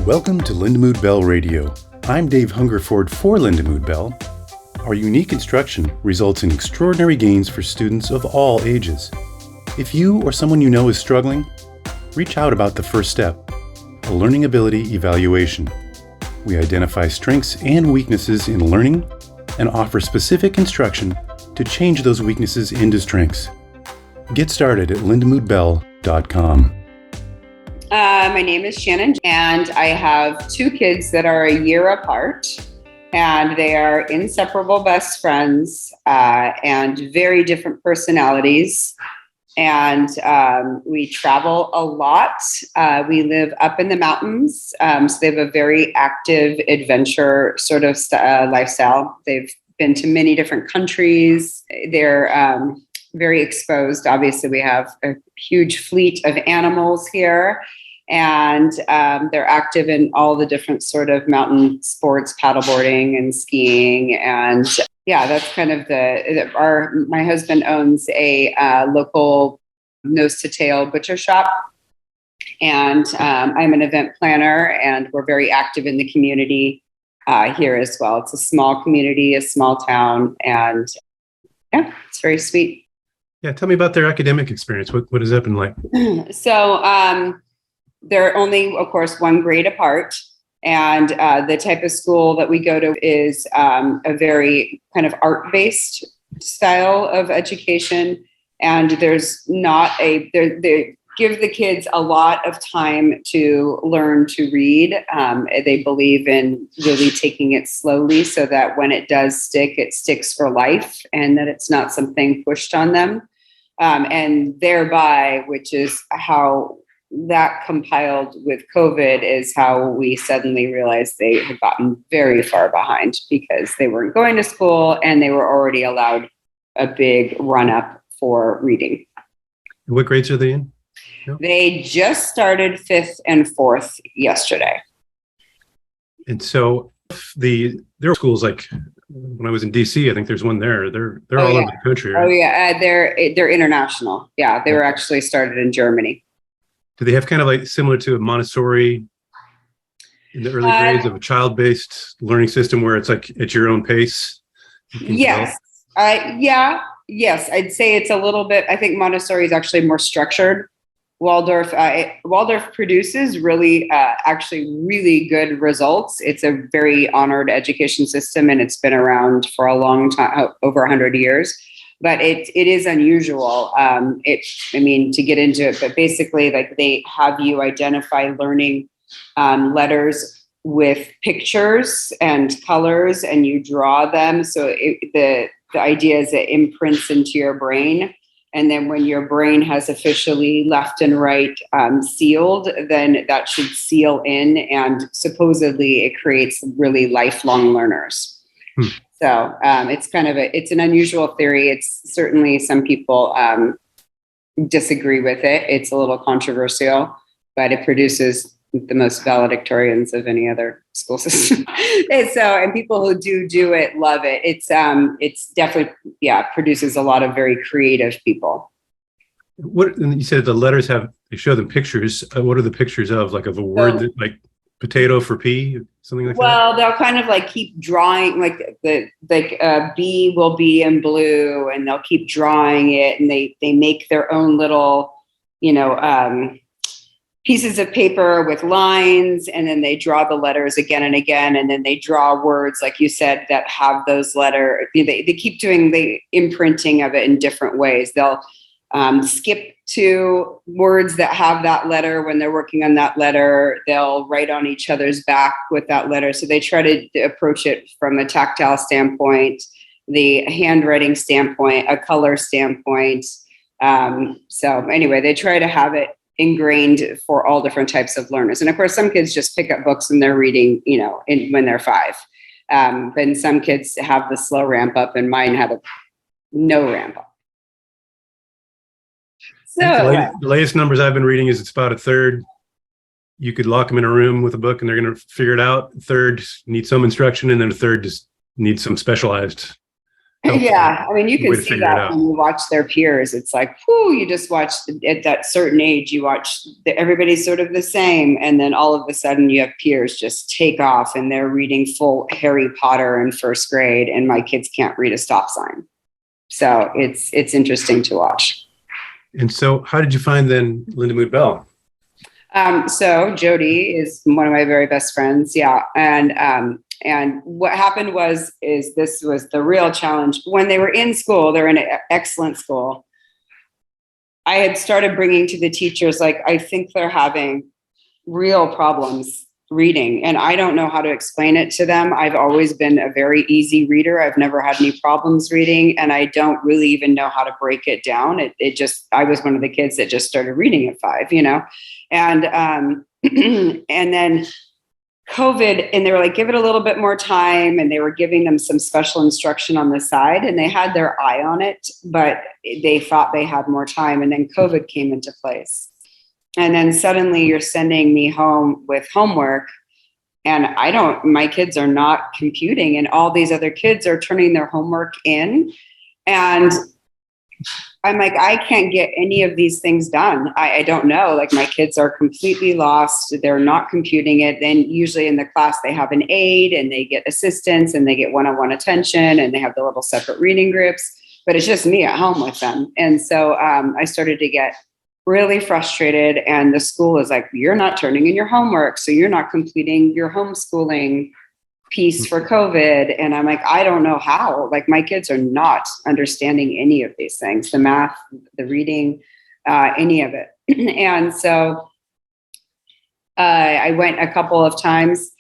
Welcome to Lindamood-Bell Radio. I'm Dave Hungerford for Lindamood-Bell. Our unique instruction results in extraordinary gains for students of all ages. If you or someone you know is struggling, reach out about the first step, a learning ability evaluation. We identify strengths and weaknesses in learning and offer specific instruction to change those weaknesses into strengths. Get started at lindamoodbell.com. My name is Shannon, and I have two kids that are a year apart, and they are inseparable best friends and very different personalities. And we travel a lot. We live up in the mountains, so they have a very active adventure sort of lifestyle. They've been to many different countries. They're very exposed. Obviously, we have a huge fleet of animals here, and they're active in all the different sort of mountain sports, paddleboarding and skiing. And yeah, that's kind of my husband owns a local nose to tail butcher shop. And I'm an event planner, and we're very active in the community here as well. It's a small community, a small town, and yeah, it's very sweet. Yeah, tell me about their academic experience. What has that been like? So they're only, of course, one grade apart. And the type of school that we go to is a very kind of art-based style of education. And there's not they give the kids a lot of time to learn to read. They believe in really taking it slowly so that when it does stick, it sticks for life, and that it's not something pushed on them. And thereby, which is how that compiled with COVID, is how we suddenly realized they had gotten very far behind because they weren't going to school and they were already allowed a big run up for reading. What grades are they in? No? They just started 5th and 4th yesterday. And so there are schools like when I was in DC, I think there's one there. They're all over the country. Right? Oh yeah, they're international. Yeah, they were actually started in Germany. Do they have kind of like similar to a Montessori in the early grades of a child-based learning system where it's like at your own pace? Yes. Yes, I'd say it's a little bit. I think Montessori is actually more structured. Waldorf produces really good results. It's a very honored education system, and it's been around for a long time, over 100 years. But it is unusual. To get into it, but basically, like, they have you identify learning letters with pictures and colors, and you draw them. So the idea is it imprints into your brain. And then when your brain has officially left and right sealed, then that should seal in, and supposedly it creates really lifelong learners. So it's an unusual theory. It's certainly, some people disagree with it. It's a little controversial, but it produces the most valedictorians of any other school system. and people who do it love it. It's definitely, produces a lot of very creative people. And you said the letters they show them pictures. What are the pictures of? Like of a word that, like potato for pea, something like that? Well, they'll kind of like keep drawing, like B will be in blue, and they'll keep drawing it, and they make their own little, pieces of paper with lines, and then they draw the letters again and again, and then they draw words, like you said, that have those letters. They keep doing the imprinting of it in different ways. They'll skip to words that have that letter when they're working on that letter. They'll write on each other's back with that letter. So they try to approach it from a tactile standpoint, the handwriting standpoint, a color standpoint. So anyway, they try to have it ingrained for all different types of learners. And of course, some kids just pick up books and they're reading, when they're 5. But some kids have the slow ramp up, and mine had no ramp up. So the latest numbers I've been reading is it's about a third. You could lock them in a room with a book and they're going to figure it out. A third need some instruction, and then a third just needs some specialized Yeah, I mean, you can way to see figure it that out. when you watch their peers. It's like, whoo, you just watch at that certain age, you watch everybody's sort of the same. And then all of a sudden you have peers just take off and they're reading full Harry Potter in first grade. And my kids can't read a stop sign. So it's interesting to watch. And so how did you find then Lindamood-Bell? So Jody is one of my very best friends. Yeah. And what happened is this was the real challenge. When they were in school, they're in an excellent school. I had started bringing to the teachers, like, I think they're having real problems reading, and I don't know how to explain it to them. I've always been a very easy reader. I've never had any problems reading, and I don't really even know how to break it down. I was one of the kids that just started reading at 5, and and then COVID, and they were like, give it a little bit more time. And they were giving them some special instruction on the side, and they had their eye on it, but they thought they had more time. And then COVID came into place. And then suddenly you're sending me home with homework, and my kids are not computing, and all these other kids are turning their homework in. And I'm like, I can't get any of these things done. I don't know. Like, my kids are completely lost. They're not computing it. Then usually in the class, they have an aide and they get assistance and they get one-on-one attention and they have the little separate reading groups, but it's just me at home with them. And so I started to get really frustrated. And the school is like, you're not turning in your homework, so you're not completing your homeschooling piece for COVID. And I'm like, I don't know how. Like, my kids are not understanding any of these things, the math, the reading, any of it. And so I went a couple of times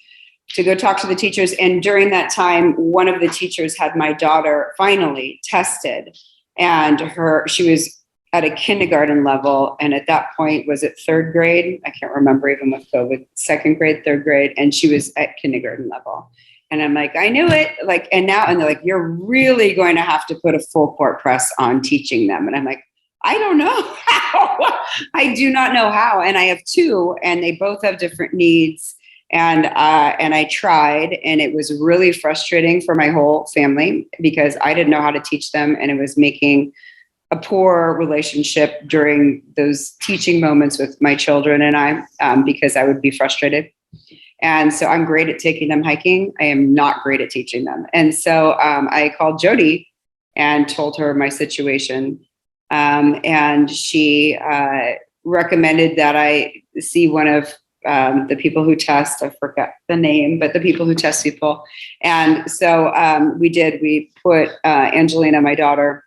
to go talk to the teachers. And during that time, one of the teachers had my daughter finally tested, and she was at a kindergarten level. And at that point, was it 3rd grade? I can't remember, even with COVID, 2nd grade, 3rd grade. And she was at kindergarten level. And I'm like, I knew it. Like, and they're like, you're really going to have to put a full court press on teaching them. And I'm like, I don't know how. I do not know how. And I have 2, and they both have different needs. And I tried, and it was really frustrating for my whole family because I didn't know how to teach them. And it was making a poor relationship during those teaching moments with my children and I, because I would be frustrated. And so I'm great at taking them hiking. I am not great at teaching them. And so I called Jody and told her my situation. And she recommended that I see one of the people who test. I forgot the name, but the people who test people. And so we did. We put Angelina, my daughter,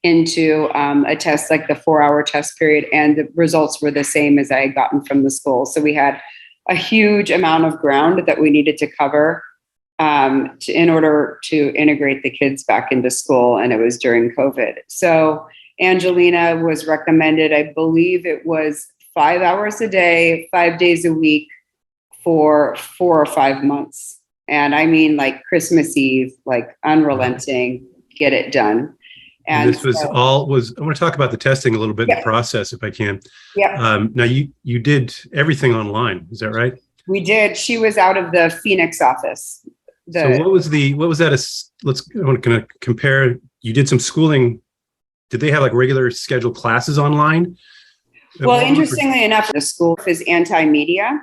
into a test, like the 4-hour test period, and the results were the same as I had gotten from the school. So we had a huge amount of ground that we needed to cover in order to integrate the kids back into school, and it was during COVID. So Angelina was recommended, I believe it was 5 hours a day, 5 days a week for 4 or 5 months. And I mean, like Christmas Eve, like unrelenting, get it done. And this was I want to talk about the testing a little bit, in the process, if I can. Yeah. Now you did everything online. Is that right? We did. She was out of the Phoenix office. So what was that? I want to compare. You did some schooling. Did they have like regular scheduled classes online? Well, interestingly enough, the school is anti-media.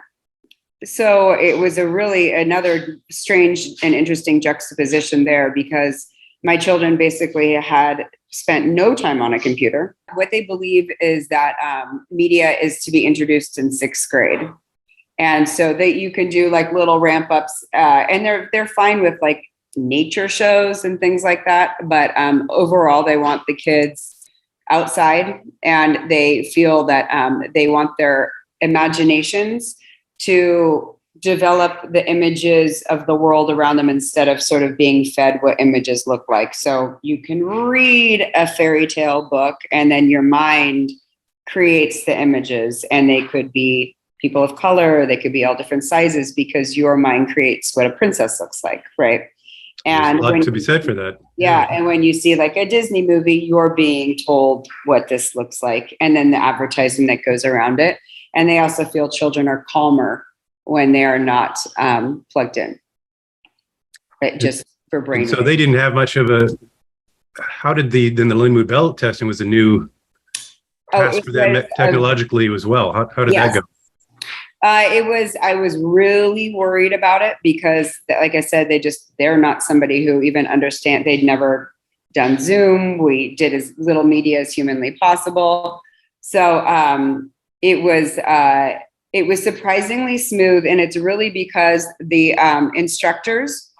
So it was another strange and interesting juxtaposition there, because my children basically had spent no time on a computer. What they believe is that media is to be introduced in 6th grade. And so that you can do like little ramp ups, and they're fine with like nature shows and things like that. But overall, they want the kids outside, and they feel that they want their imaginations to develop the images of the world around them instead of sort of being fed what images look like. So you can read a fairy tale book, and then your mind creates the images, and they could be people of color, they could be all different sizes, because your mind creates what a princess looks like, right? And there's a lot to be said for that. Yeah, and when you see like a Disney movie, you're being told what this looks like, and then the advertising that goes around it. And they also feel children are calmer when they are not plugged in, right? Just for brain. So they didn't have much of a how did the Lindamood-Bell testing was a new task for them technologically as well? How did that go? I was really worried about it because, like I said, they're not somebody who even understand. They'd never done Zoom. We did as little media as humanly possible. So it was surprisingly smooth. And it's really because the instructors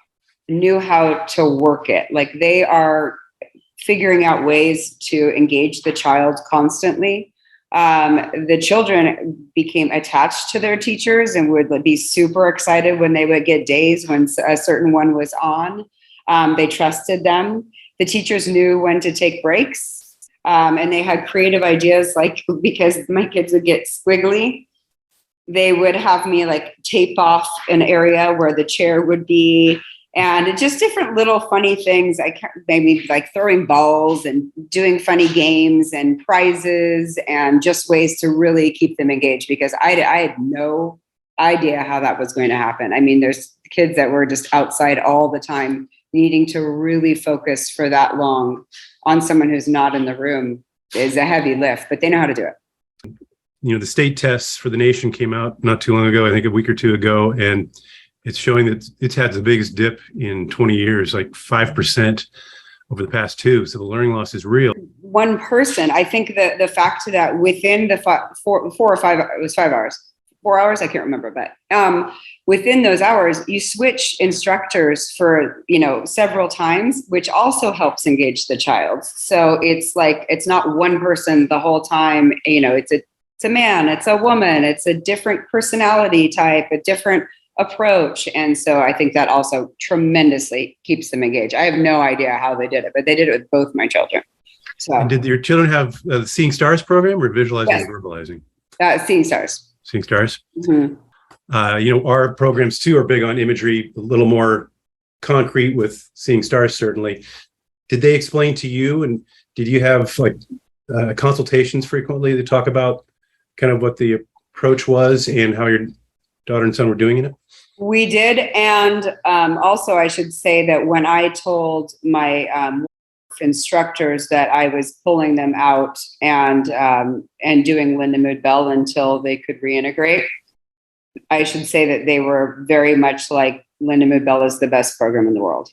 knew how to work it. Like, they are figuring out ways to engage the child constantly. The children became attached to their teachers and would be super excited when they would get days when a certain one was on. They trusted them. The teachers knew when to take breaks, and they had creative ideas, like, because my kids would get squiggly, they would have me like tape off an area where the chair would be, and just different little funny things. Maybe like throwing balls and doing funny games and prizes, and just ways to really keep them engaged, because I had no idea how that was going to happen. I mean, there's kids that were just outside all the time, needing to really focus for that long on someone who's not in the room is a heavy lift, but they know how to do it. You know, the state tests for the nation came out not too long ago, I think a week or two ago, and it's showing that it's had the biggest dip in 20 years, like 5% over the past 2. So the learning loss is real. One person, I think the fact that within the 4 or 5, it was 5 hours, 4 hours, I can't remember, but within those hours, you switch instructors for, several times, which also helps engage the child. So it's like, it's not one person the whole time, it's a man, it's a woman, it's a different personality type, a different approach. And so I think that also tremendously keeps them engaged. I have no idea how they did it, but they did it with both my children. So, and did your children have the Seeing Stars program, or visualizing and verbalizing? Seeing Stars. Seeing Stars. Mm-hmm. Our programs too are big on imagery, a little more concrete with Seeing Stars, certainly. Did they explain to you, and did you have consultations frequently to talk about kind of what the approach was and how your daughter and son were doing it? We did. And also, I should say that when I told my instructors that I was pulling them out and doing Lindamood-Bell until they could reintegrate, I should say that they were very much like, Lindamood-Bell is the best program in the world.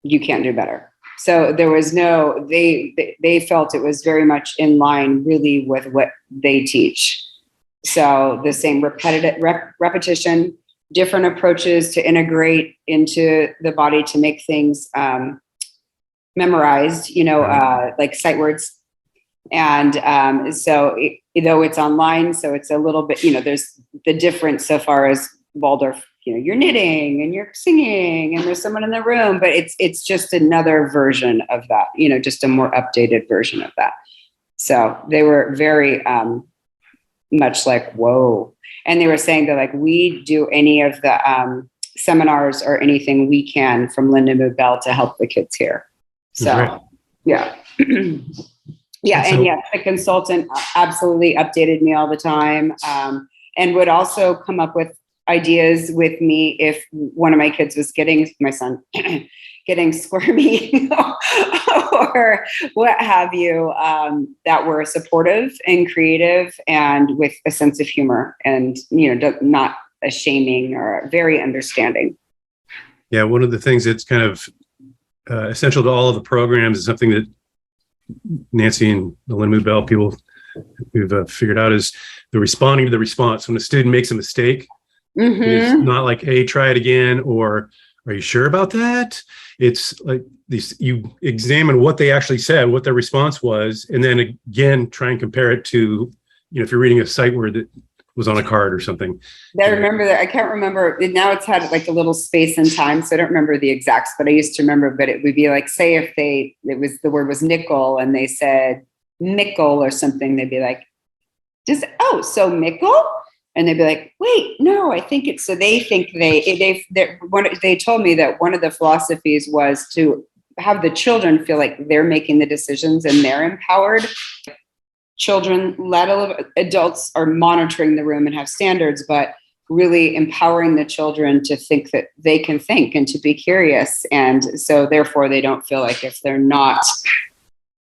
You can't do better. So there was they felt it was very much in line really with what they teach. So the same repetition, different approaches to integrate into the body to make things memorized, like sight words. And though it's online, so it's a little bit, there's the difference so far as Waldorf, you're knitting and you're singing and there's someone in the room, but it's just another version of that, just a more updated version of that. So they were very much like, whoa. And they were saying that, like, we do any of the seminars or anything we can from Lindamood-Bell to help the kids here. So, right. Yeah. Yeah. And yes, the consultant absolutely updated me all the time, and would also come up with ideas with me if one of my kids was my son, getting squirmy or what have you, that were supportive and creative and with a sense of humor and, not a shaming, or very understanding. Yeah. One of the things that's kind of essential to all of the programs is something that Nancy and the Lindamood-Bell people we've figured out is the responding to the response. When a student makes a mistake, mm-hmm. It's not like, hey, try it again, or are you sure about that? It's like you examine what they actually said, what their response was, and then again, try and compare it to, if you're reading a sight word that was on a card or something. I remember that. I can't remember. Now it's had like a little space and time, so I don't remember the exacts, but I used to remember. But it would be like, say if the word was nickel and they said mickle or something, they'd be like, so mickle? And they'd be like, wait, no, I think it's, so they think they told me that one of the philosophies was to have the children feel like they're making the decisions and they're empowered. Children, let alone adults, are monitoring the room and have standards, but really empowering the children to think that they can think and to be curious. And so therefore they don't feel like if they're not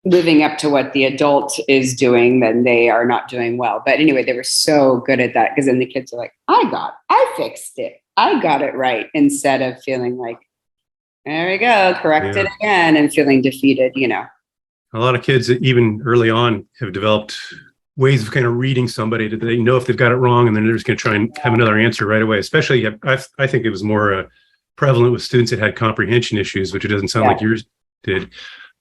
living up to what the adult is doing, then they are not doing well. But anyway, they were so good at that, because then the kids are like, I fixed it. I got it right. Instead of feeling like, there we go, correct it again, and feeling defeated, A lot of kids, even early on, have developed ways of kind of reading somebody that they know if they've got it wrong, and then they're just going to try and have another answer right away. Especially, I think it was more prevalent with students that had comprehension issues, which it doesn't sound like yours did.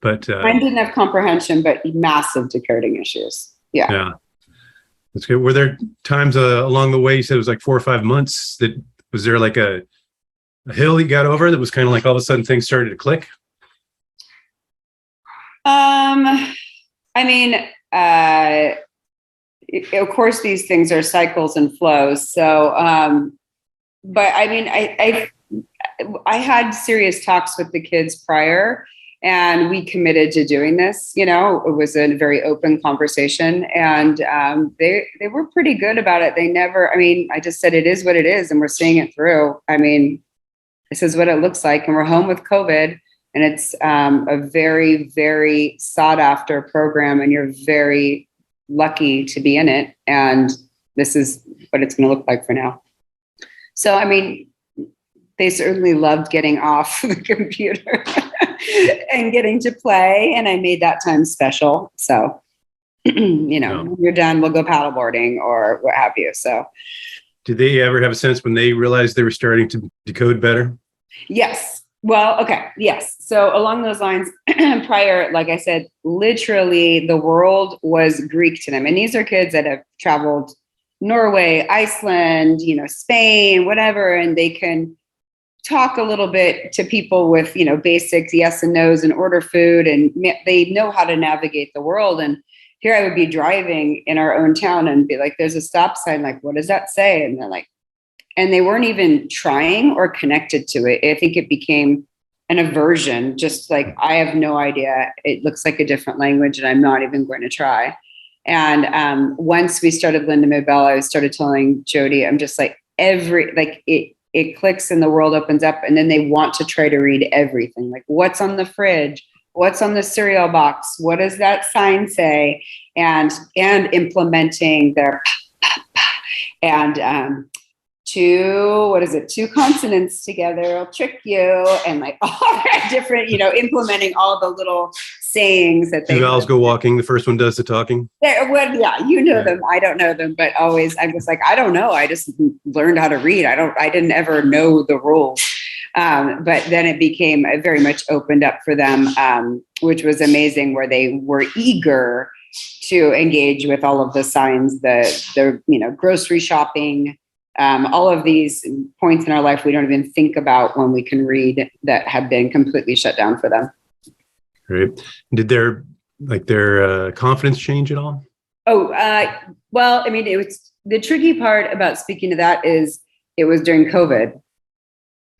But mine didn't have comprehension, but massive decoding issues. Yeah. That's good. Were there times along the way, you said it was like 4 or 5 months, that was there like a hill you got over that was kind of like all of a sudden things started to click? Of course, these things are cycles and flows. So, but I mean, I had serious talks with the kids prior, and we committed to doing this. It was a very open conversation, and they were pretty good about it. They never, I just said, it is what it is, and we're seeing it through. This is what it looks like, and we're home with COVID, and it's a very, very sought after program, and you're very lucky to be in it. And this is what it's going to look like for now. So, they certainly loved getting off the computer and getting to play. And I made that time special. So, when you're done, we'll go paddleboarding or what have you. So, did they ever have a sense when they realized they were starting to decode better? Yes. Well, okay. Yes. So along those lines, prior, like I said, literally the world was Greek to them. And these are kids that have traveled Norway, Iceland, Spain, whatever, and they can talk a little bit to people with, basics, yes and no's, and order food, and they know how to navigate the world. And here I would be driving in our own town and be like, there's a stop sign, like, what does that say? And they're like, and they weren't even trying or connected to it. I think it became an aversion, just like, I have no idea. It looks like a different language and I'm not even going to try. And once we started Lindamood-Bell, I started telling Jody, I'm just like, it clicks and the world opens up, and then they want to try to read everything. Like, what's on the fridge? What's on the cereal box? What does that sign say? And implementing their and two consonants together will trick you, and like all that different, implementing all the little sayings that they. Two vowels go walking. The first one does the talking. Them. I don't know them, but always I was like, I don't know. I just learned how to read. I didn't ever know the rules. But then it became very much opened up for them, which was amazing, where they were eager to engage with all of the signs, the grocery shopping. All of these points in our life we don't even think about when we can read, that have been completely shut down for them. Great. Did their confidence change at all? Well, it was the tricky part about speaking to that is it was during COVID.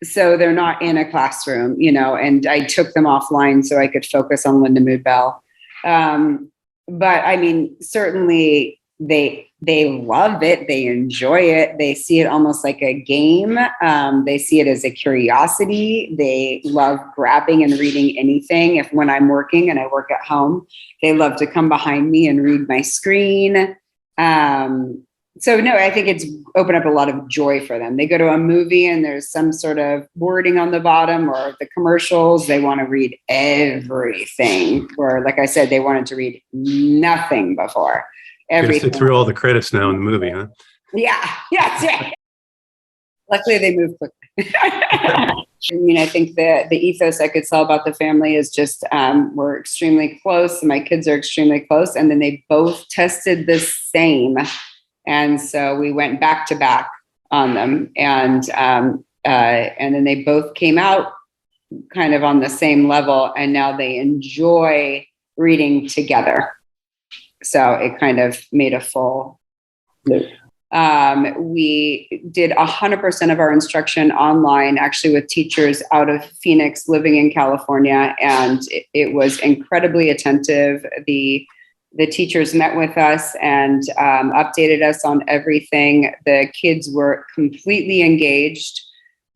So they're not in a classroom, and I took them offline so I could focus on Lindamood-Bell. But certainly they love it. They enjoy it. They see it almost like a game. They see it as a curiosity. They love grabbing and reading anything. When I'm working and I work at home, they love to come behind me and read my screen. So no, I think it's opened up a lot of joy for them. They go to a movie and there's some sort of wording on the bottom, or the commercials, they want to read everything. Or like I said, they wanted to read nothing before. Everything. Sit through all the credits now in the movie, huh? Yeah, that's right. Luckily, they move quickly. I think the ethos I could sell about the family is just we're extremely close, and my kids are extremely close, and then they both tested the same, and so we went back to back on them, and then they both came out kind of on the same level, and now they enjoy reading together. So it kind of made a full loop. We did 100% of our instruction online, actually with teachers out of Phoenix living in California. And it was incredibly attentive. The The teachers met with us and updated us on everything. The kids were completely engaged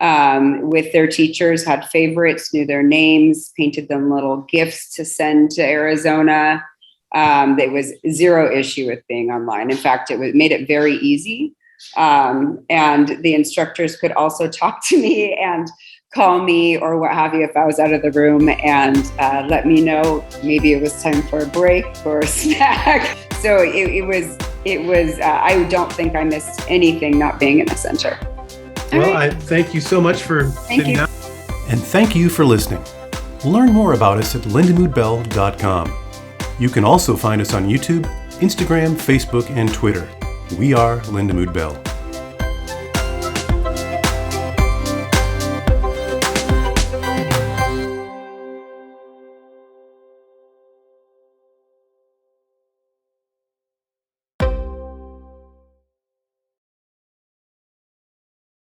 with their teachers, had favorites, knew their names, painted them little gifts to send to Arizona. There was zero issue with being online. In fact, it made it very easy. And the instructors could also talk to me and call me or what have you if I was out of the room, and let me know maybe it was time for a break or a snack. So it was I don't think I missed anything not being in the center. Well, I thank you so much for sitting down. And thank you for listening. Learn more about us at lindamood-bell.com. You can also find us on YouTube, Instagram, Facebook, and Twitter. We are Lindamood-Bell.